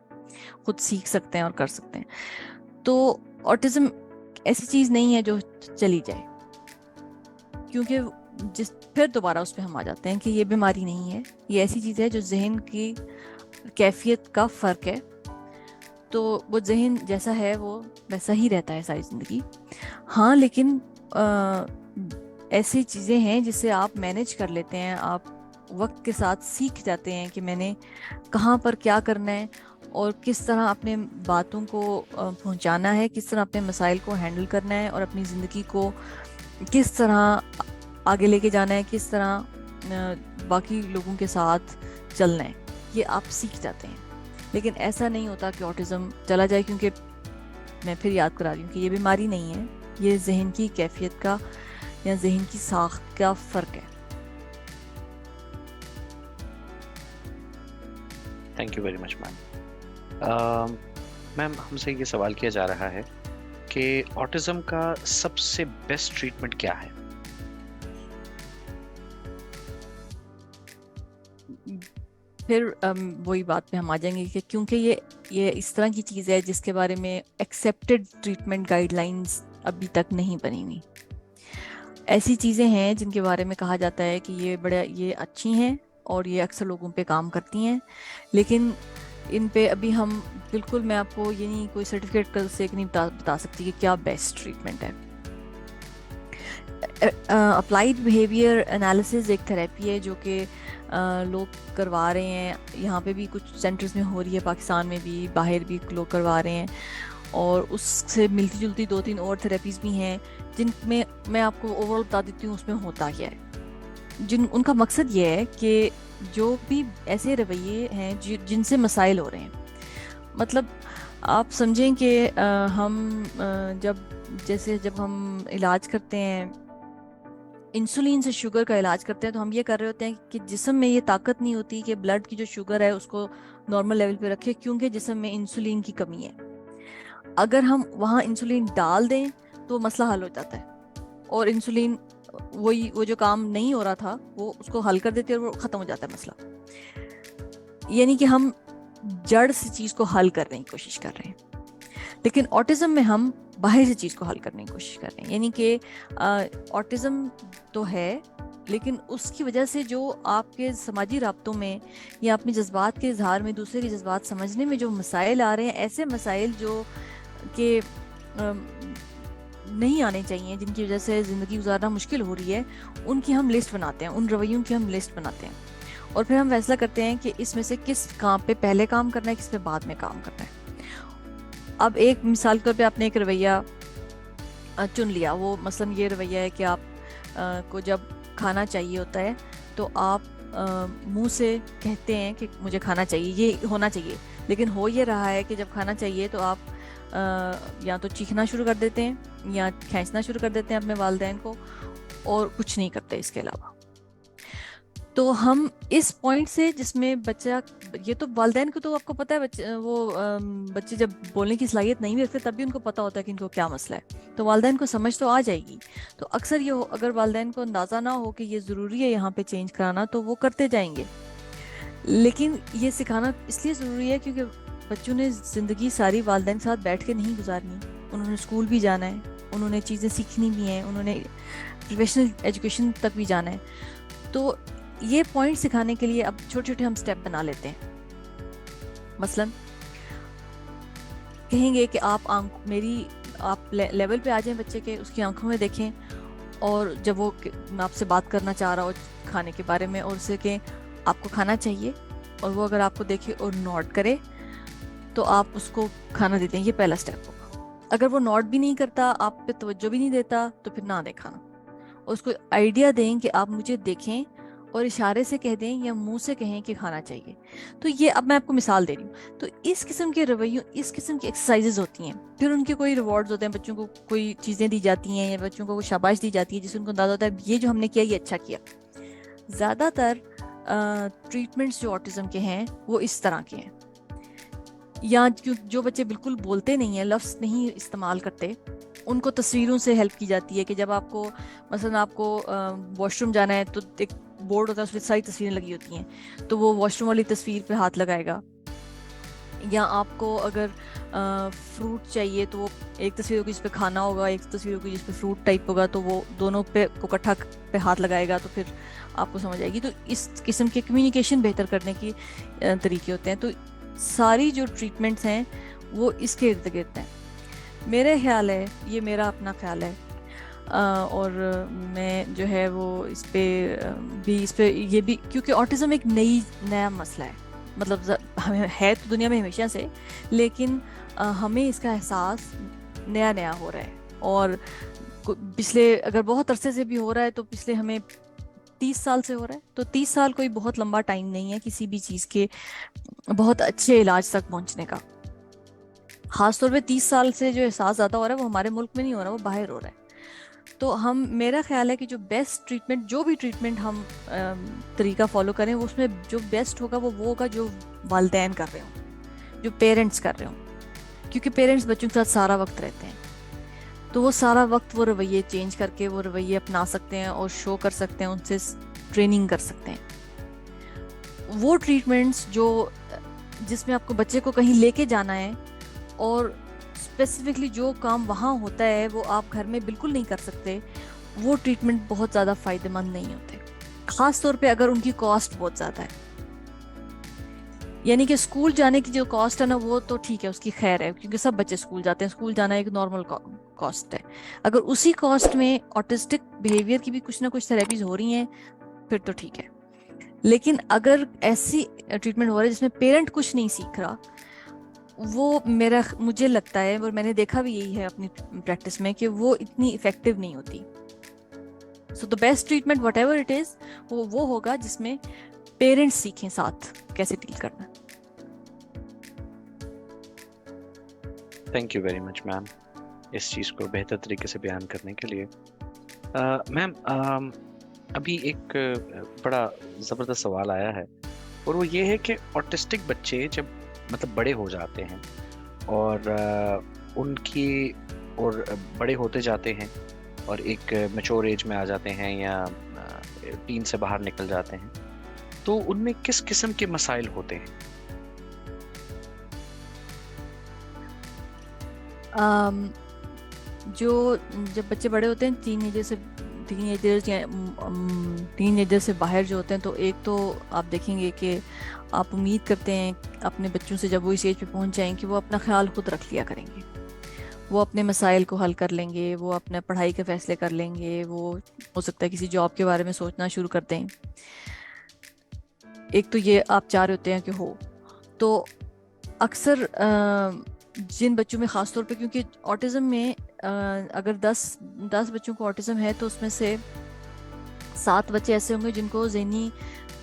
خود سیکھ سکتے ہیں اور کر سکتے ہیں۔ تو آٹزم ایسی چیز نہیں ہے جو چلی جائے، کیونکہ پھر دوبارہ اس پہ ہم آ جاتے ہیں کہ یہ بیماری نہیں ہے، یہ ایسی چیز ہے جو ذہن کی کیفیت کا فرق ہے۔ تو وہ ذہن جیسا ہے وہ ویسا ہی رہتا ہے ساری زندگی۔ ہاں لیکن ایسی چیزیں ہیں جسے آپ مینیج کر لیتے ہیں، آپ وقت کے ساتھ سیکھ جاتے ہیں کہ میں نے کہاں پر کیا کرنا ہے اور کس طرح اپنے باتوں کو پہنچانا ہے، کس طرح اپنے مسائل کو ہینڈل کرنا ہے، اور اپنی زندگی کو کس طرح آگے لے کے جانا ہے، کس طرح باقی لوگوں کے ساتھ چلنا ہے، یہ آپ سیکھ جاتے ہیں۔ لیکن ایسا نہیں ہوتا کہ آٹزم چلا جائے، کیونکہ میں پھر یاد کرا رہی ہوں کہ یہ بیماری نہیں ہے، یہ ذہن کی کیفیت کا یا ذہن کی ساخت کا فرق ہے۔ تھینک یو ویری مچ میم۔ میم ہم سے یہ سوال کیا جا رہا ہے کہ آٹزم کا سب سے بیسٹ ٹریٹمنٹ کیا ہے؟ پھر وہی بات پہ ہم آ جائیں گے کہ کیونکہ یہ اس طرح کی چیز ہے جس کے بارے میں ایکسیپٹڈ ٹریٹمنٹ گائیڈ لائنز ابھی تک نہیں بنی ہوئی۔ ایسی چیزیں ہیں جن کے بارے میں کہا جاتا ہے کہ یہ اچھی ہیں اور یہ اکثر لوگوں پہ کام کرتی ہیں، لیکن ان پہ ابھی ہم بالکل، میں آپ کو یہ نہیں کوئی سرٹیفکیٹ سے نہیں بتا سکتی کہ کیا بیسٹ ٹریٹمنٹ ہے۔ اپلائیڈ بیہیویئر انالیسز ایک تھراپی ہے جو کہ لوگ کروا رہے ہیں، یہاں پہ بھی کچھ سینٹرز میں ہو رہی ہے، پاکستان میں بھی، باہر بھی لوگ کروا رہے ہیں، اور اس سے ملتی جلتی 2-3 اور تھراپیز بھی ہیں جن میں میں آپ کو اوورال بتا دیتی ہوں اس میں ہوتا کیا ہے۔ ان کا مقصد یہ ہے کہ جو بھی ایسے رویے ہیں جن سے مسائل ہو رہے ہیں، مطلب آپ سمجھیں کہ ہم جب ہم علاج کرتے ہیں، انسولین سے شوگر کا علاج کرتے ہیں، تو ہم یہ کر رہے ہوتے ہیں کہ جسم میں یہ طاقت نہیں ہوتی کہ بلڈ کی جو شوگر ہے اس کو نارمل لیول پہ رکھے، کیونکہ جسم میں انسولین کی کمی ہے۔ اگر ہم وہاں انسولین ڈال دیں تو مسئلہ حل ہو جاتا ہے، اور انسولین وہ جو کام نہیں ہو رہا تھا وہ اس کو حل کر دیتی ہے اور وہ ختم ہو جاتا ہے مسئلہ۔ یعنی کہ ہم جڑ سے چیز کو حل کرنے کی کوشش کر رہے ہیں، لیکن آٹزم میں ہم باہر سے چیز کو حل کرنے کی کوشش کر رہے ہیں۔ یعنی کہ آٹزم تو ہے، لیکن اس کی وجہ سے جو آپ کے سماجی رابطوں میں یا اپنے جذبات کے اظہار میں دوسرے کے جذبات سمجھنے میں جو مسائل آ رہے ہیں، ایسے مسائل جو کہ نہیں آنے چاہیے، جن کی وجہ سے زندگی گزارنا مشکل ہو رہی ہے، ان کی ہم لسٹ بناتے ہیں، ان رویوں کی ہم لسٹ بناتے ہیں، اور پھر ہم فیصلہ کرتے ہیں کہ اس میں سے کس کام پہ پہلے کام کرنا ہے، کس پہ بعد میں کام کرنا ہے۔ اب ایک مثال کے طور پہ آپ نے ایک رویہ چن لیا، وہ مثلاً یہ رویہ ہے کہ آپ کو جب کھانا چاہیے ہوتا ہے تو آپ منہ سے کہتے ہیں کہ مجھے کھانا چاہیے، یہ ہونا چاہیے، لیکن ہو یہ رہا ہے کہ جب کھانا چاہیے تو آپ یا تو چیخنا شروع کر دیتے ہیں یا کھینچنا شروع کر دیتے ہیں اپنے والدین کو، اور کچھ نہیں کرتے اس کے علاوہ۔ تو ہم اس پوائنٹ سے جس میں بچہ، یہ تو والدین کو تو آپ کو پتہ ہے، بچے جب بولنے کی صلاحیت نہیں بھی رکھتے تب بھی ان کو پتہ ہوتا ہے کہ ان کو کیا مسئلہ ہے، تو والدین کو سمجھ تو آ جائے گی۔ تو اکثر یہ اگر والدین کو اندازہ نہ ہو کہ یہ ضروری ہے یہاں پہ چینج کرانا، تو وہ کرتے جائیں گے۔ لیکن یہ سکھانا اس لیے ضروری ہے کیونکہ بچوں نے زندگی ساری والدین کے ساتھ بیٹھ کے نہیں گزارنی، انہوں نے اسکول بھی جانا ہے، انہوں نے چیزیں سیکھنی بھی ہیں, انہوں نے پروفیشنل ایجوکیشن تک بھی جانا ہے. تو یہ پوائنٹ سکھانے کے لیے اب چھوٹے چھوٹے ہم سٹیپ بنا لیتے ہیں. مثلاً کہیں گے کہ آپ لیول پہ آ جائیں بچے کے, اس کی آنکھوں میں دیکھیں, اور جب وہ آپ سے بات کرنا چاہ رہا ہو کھانے کے بارے میں, اور اسے کہ آپ کو کھانا چاہیے, اور وہ اگر آپ کو دیکھے اور نوٹ کرے تو آپ اس کو کھانا دیتے ہیں. یہ پہلا سٹیپ ہوگا. اگر وہ نوٹ بھی نہیں کرتا, آپ پہ توجہ بھی نہیں دیتا, تو پھر نہ دیں کھانا. اور اس کو آئیڈیا دیں کہ آپ مجھے دیکھیں, اور اشارے سے کہہ دیں یا منہ سے کہیں کہ کھانا چاہیے. تو یہ اب میں آپ کو مثال دے رہی ہوں. تو اس قسم کے رویوں, اس قسم کی ایکسرسائزز ہوتی ہیں. پھر ان کے کوئی ریوارڈز ہوتے ہیں, بچوں کو کوئی چیزیں دی جاتی ہیں, یا بچوں کو کوئی شاباش دی جاتی ہے, جس سے ان کو اندازہ ہوتا ہے یہ جو ہم نے کیا یہ اچھا کیا. زیادہ تر ٹریٹمنٹس جو آٹزم کے ہیں وہ اس طرح کے ہیں. یا جو بچے بالکل بولتے نہیں ہیں, لفظ نہیں استعمال کرتے, ان کو تصویروں سے ہیلپ کی جاتی ہے. کہ جب آپ کو مثلا آپ کو واش روم جانا ہے تو ایک بورڈ ہوتا ہے, اس پہ ساری تصویریں لگی ہوتی ہیں, تو وہ واش روم والی تصویر پہ ہاتھ لگائے گا. یا آپ کو اگر فروٹ چاہیے تو وہ ایک تصویر ہوگی جس پہ کھانا ہوگا, ایک تصویر ہوگی جس پہ فروٹ ٹائپ ہوگا, تو وہ دونوں پہ کو اکٹھا پہ ہاتھ لگائے گا, تو پھر آپ کو سمجھ آئے گی. تو اس قسم کے کمیونیکیشن بہتر کرنے کی طریقے ہوتے ہیں. تو ساری جو ٹریٹمنٹس ہیں وہ اس کے ارد گرد ہیں. میرے خیال ہے, یہ میرا اپنا خیال ہے, اور میں جو ہے وہ اس پہ یہ بھی کیونکہ آٹزم ایک نیا مسئلہ ہے. مطلب ہے تو دنیا میں ہمیشہ سے, لیکن ہمیں اس کا احساس نیا ہو رہا ہے. اور پچھلے اگر بہت عرصے سے بھی ہو رہا ہے تو پچھلے ہمیں 30 سال سے ہو رہا ہے. تو 30 سال کوئی بہت لمبا ٹائم نہیں ہے کسی بھی چیز کے بہت اچھے علاج تک پہنچنے کا. خاص طور پہ 30 سال سے جو احساس زیادہ ہو رہا ہے وہ ہمارے ملک میں نہیں ہو رہا, وہ باہر ہو رہا ہے. تو میرا خیال ہے کہ جو بیسٹ ٹریٹمنٹ, جو بھی ٹریٹمنٹ ہم طریقہ فالو کریں, اس میں جو بیسٹ ہوگا وہ ہوگا جو والدین کر رہے ہوں, جو پیرنٹس کر رہے ہوں. کیونکہ پیرنٹس بچوں کے ساتھ سارا وقت رہتے ہیں, تو وہ سارا وقت وہ رویے چینج کر کے وہ رویے اپنا سکتے ہیں اور شو کر سکتے ہیں, ان سے ٹریننگ کر سکتے ہیں. وہ ٹریٹمنٹس جس میں آپ کو بچے کو کہیں لے کے جانا ہے, اور اسپیسیفکلی جو کام وہاں ہوتا ہے وہ آپ گھر میں بالکل نہیں کر سکتے, وہ ٹریٹمنٹ بہت زیادہ فائدہ مند نہیں ہوتے. خاص طور پہ اگر ان کی کاسٹ بہت زیادہ ہے. یعنی کہ اسکول جانے کی جو کاسٹ ہے نا, وہ تو ٹھیک ہے, اس کی خیر ہے, کیونکہ سب بچے اسکول جاتے ہیں, اسکول جانا ایک نارمل کاسٹ ہے. اگر اسی کاسٹ میں آٹسٹک بیہیویئر کی بھی کچھ نہ کچھ تھراپیز ہو رہی ہیں پھر تو ٹھیک ہے. لیکن اگر ایسی ٹریٹمنٹ ہو رہا ہے جس میں پیرنٹ کچھ نہیں سیکھ رہا, وہ مجھے لگتا ہے, اور میں نے دیکھا بھی یہی ہے اپنی پریکٹس میں, کہ وہ اتنی افیکٹو نہیں ہوتی. So the best treatment whatever it is, وہ ہوگا جس میں پیرنٹس سیکھیں ساتھ کیسے ڈیل کرنا. تھینک یو ویری مچ میم اس چیز کو بہتر طریقے سے بیان کرنے کے لیے. میم ابھی ایک بڑا زبردست سوال آیا ہے, اور وہ یہ ہے کہ آٹسٹک بچے جب مطلب بڑے ہو جاتے ہیں اور ان کی اور بڑے ہوتے جاتے ہیں اور ایک میچور ایج میں آ جاتے ہیں یا ٹین سے باہر نکل جاتے ہیں, تو ان میں کس قسم کے مسائل ہوتے ہیں؟ جب بچے بڑے ہوتے ہیں, ٹین ایجر سے باہر جو ہوتے ہیں, تو ایک تو آپ دیکھیں گے کہ آپ امید کرتے ہیں اپنے بچوں سے جب وہ اس ایج پہ پہنچ جائیں کہ وہ اپنا خیال خود رکھ لیا کریں گے, وہ اپنے مسائل کو حل کر لیں گے, وہ اپنے پڑھائی کے فیصلے کر لیں گے, وہ ہو سکتا ہے کسی جاب کے بارے میں سوچنا شروع کر دیں. ایک تو یہ آپ چاہ رہے ہوتے ہیں کہ ہو. تو اکثر جن بچوں میں خاص طور پہ, کیونکہ آٹزم میں اگر 10 بچوں کو آٹزم ہے تو اس میں سے 7 بچے ایسے ہوں گے جن کو ذہنی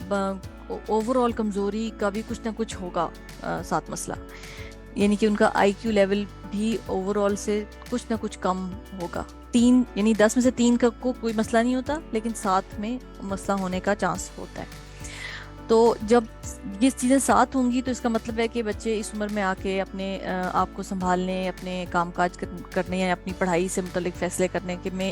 اوور آل کمزوری کا بھی کچھ نہ کچھ ہوگا ساتھ مسئلہ. یعنی کہ ان کا آئی کیو لیول بھی اوور آل سے کچھ نہ کچھ کم ہوگا. 3 یعنی 10 میں سے 3 کا کو کوئی مسئلہ نہیں ہوتا, لیکن 7 میں مسئلہ ہونے کا چانس ہوتا ہے. تو جب یہ چیزیں ساتھ ہوں گی تو اس کا مطلب ہے کہ بچے اس عمر میں آ کے اپنے آپ کو سنبھالنے, اپنے کام کاج کرنے یا اپنی پڑھائی سے متعلق فیصلے کرنے کے میں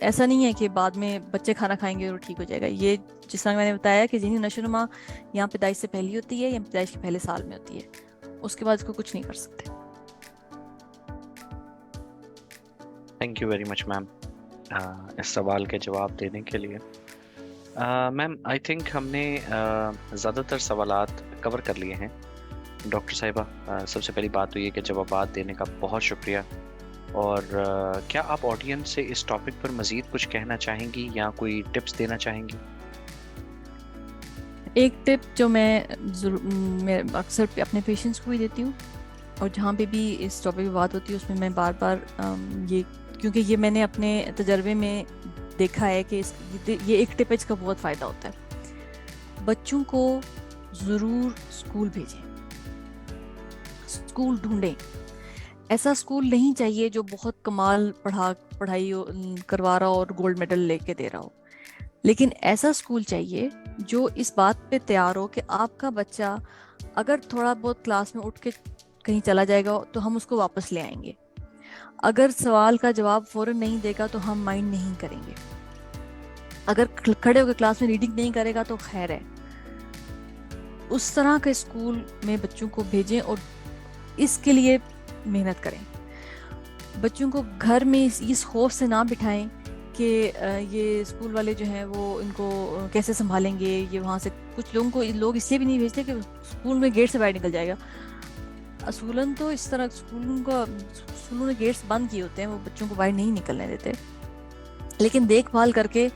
ایسا نہیں ہے کہ بعد میں بچے کھانا کھائیں گے اور ٹھیک ہو جائے گا. یہ جس طرح میں نے بتایا کہ ذہنی نشو و نما یہاں پیدائش سے پہلی ہوتی ہے یا پیدائش کے پہلے سال میں ہوتی ہے, اس کے بعد اس کو کچھ نہیں کر سکتے. تھینک یو ویری مچ میم اس سوال کے جواب دینے کے لیے. میم آئی تھنک ہم نے زیادہ تر سوالات کور کر لیے ہیں. ڈاکٹر صاحبہ سب سے پہلی بات تو یہ کہ جوابات دینے کا بہت شکریہ. اور کیا آپ آڈینس سے اس ٹاپک پر مزید کچھ کہنا چاہیں گی یا کوئی ٹپس دینا چاہیں گی؟ ایک ٹپ جو میں اکثر اپنے پیشنٹس کو بھی دیتی ہوں, اور جہاں پہ بھی اس ٹاپک پہ بات ہوتی ہے اس میں میں بار بار یہ, کیونکہ یہ میں نے اپنے تجربے میں دیکھا ہے کہ یہ ایک ٹپ ہے جس کا بہت فائدہ ہوتا ہے. بچوں کو ضرور اسکول بھیجیں, اسکول ڈھونڈیں. ایسا اسکول نہیں چاہیے جو بہت کمال پڑھائی کروا رہا ہو اور گولڈ میڈل لے کے دے رہا ہو, لیکن ایسا اسکول چاہیے جو اس بات پہ تیار ہو کہ آپ کا بچہ اگر تھوڑا بہت کلاس میں اٹھ کے کہیں چلا جائے گا تو ہم اس کو واپس لے آئیں گے. اگر سوال کا جواب فوراً نہیں دے گا تو ہم مائنڈ نہیں کریں گے. اگر کھڑے ہو کے کلاس میں ریڈنگ نہیں کرے گا تو خیر ہے. اس طرح کے اسکول میں بچوں کو بھیجیں اور اس کے لیے محنت کریں. بچوں کو گھر میں اس خوف سے نہ بٹھائیں کہ یہ اسکول والے جو ہیں وہ ان کو کیسے سنبھالیں گے. یہ وہاں سے کچھ لوگوں کو لوگ اس لیے بھی نہیں بھیجتے کہ اسکول میں گیٹ سے باہر نکل جائے گا. اصولاً تو اس طرح اسکولوں نے گیٹس بند کیے ہوتے ہیں, وہ بچوں کو باہر نہیں نکلنے دیتے. لیکن دیکھ بھال کر کے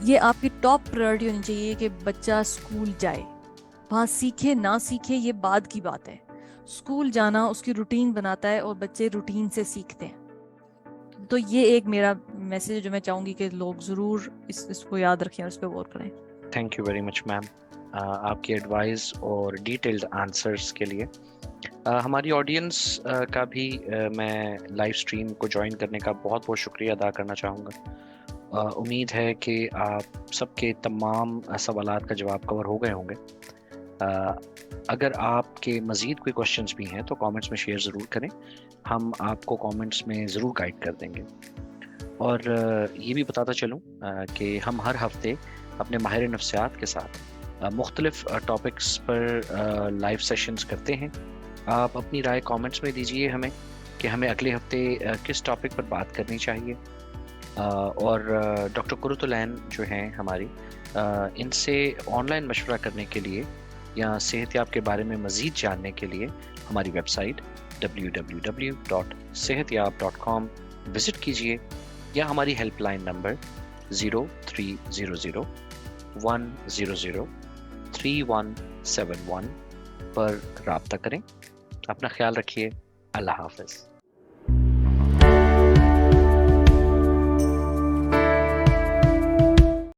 یہ آپ کی ٹاپ پرائرٹی ہونی چاہیے کہ بچہ اسکول جائے. وہاں سیکھے نہ سیکھے یہ بعد کی بات ہے. اسکول جانا اس کی روٹین بناتا ہے اور بچے روٹین سے سیکھتے ہیں. تو یہ ایک میرا میسیج جو میں چاہوں گی کہ لوگ ضرور اس کو یاد رکھیں اور اس پہ غور کریں. تھینک یو ویری مچ میم آپ کی ایڈوائز اور ڈیٹیلڈ آنسرس کے لیے. ہماری آڈینس کا بھی میں لائیو اسٹریم کو جوائن کرنے کا بہت بہت شکریہ ادا کرنا چاہوں گا. امید ہے کہ آپ سب کے تمام سوالات کا جواب کور ہو گئے ہوں گے. اگر آپ کے مزید کوئی کوشچنس بھی ہیں تو کامنٹس میں شیئر ضرور کریں, ہم آپ کو کامنٹس میں ضرور گائیڈ کر دیں گے. اور یہ بھی بتاتا چلوں کہ ہم ہر ہفتے اپنے ماہر نفسیات کے ساتھ مختلف ٹاپکس پر لائیو سیشنز کرتے ہیں. آپ اپنی رائے کامنٹس میں دیجیے ہمیں کہ ہمیں اگلے ہفتے کس ٹاپک پر بات کرنی چاہیے. اور ڈاکٹر قرۃ العین جو ہیں ہماری, ان سے آن لائن مشورہ کرنے کے لیے یا صحت یاب کے بارے میں مزید جاننے کے لیے ہماری ویب سائٹ www.sehatyab.com وزٹ کیجیے, یا ہماری ہیلپ لائن نمبر 0300-100-3171 پر رابطہ کریں. اپنا خیال رکھیے. اللہ حافظ.